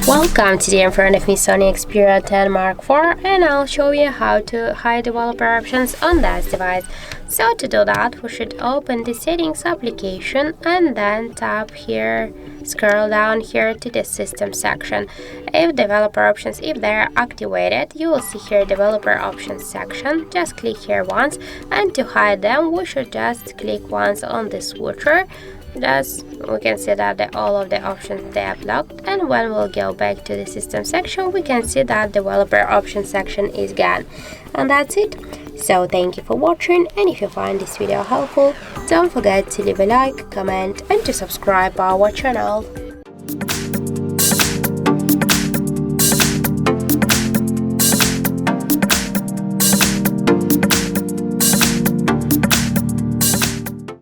Welcome, today in front of me Sony Xperia 10 Mark IV, and I'll show you how to hide developer options on this device. So to do that, we should open the settings application and then tap here, scroll down here to the system section. If developer options, if they're activated, you will see here developer options section. Just click here once, and to hide them we should just click once on the switcher. Thus, we can see that all of the options they are blocked, and when we'll go back to the system section, we can see that developer options section is gone. And that's it. So thank you for watching, and if you find this video helpful, don't forget to leave a like, comment, and to subscribe our channel.